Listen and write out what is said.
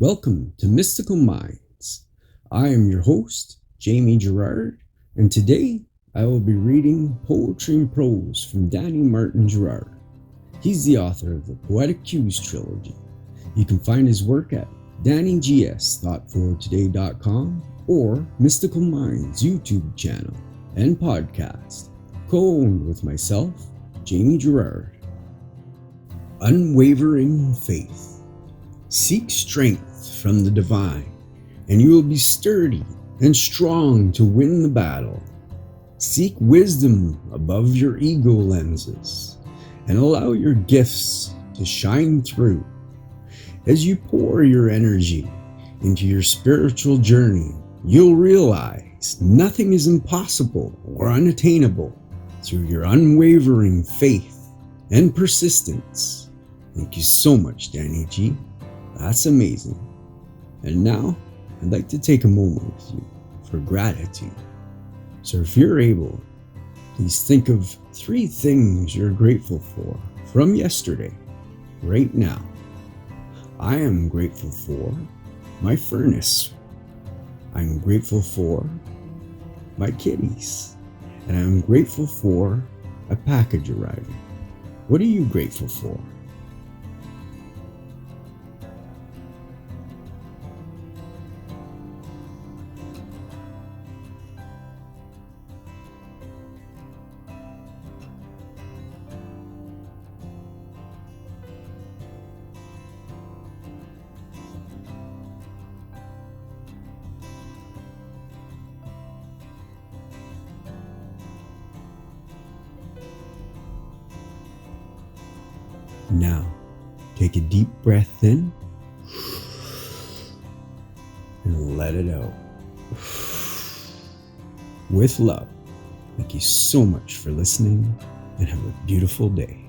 Welcome to Mystical Minds. I am your host, Jamie Girard, and today I will be reading Poetry and Prose from Danny Martin Girard. He's the author of the Poetic Cues trilogy. You can find his work at DannyGS.fortoday.com or Mystical Minds YouTube channel and podcast, co-owned with myself, Jamie Girard. Unwavering Faith. Seek strength from the divine, and you will be sturdy and strong to win the battle. Seek wisdom above your ego lenses, and allow your gifts to shine through. As you pour your energy into your spiritual journey, you'll realize nothing is impossible or unattainable through your unwavering faith and persistence. Thank you so much, Danny G. That's amazing. And now, I'd like to take a moment with you for gratitude. So if you're able, please think of 3 things you're grateful for from yesterday, right now. I am grateful for my furnace. I'm grateful for my kitties. And I'm grateful for a package arriving. What are you grateful for? Now, take a deep breath in and let it out. With love, thank you so much for listening and have a beautiful day.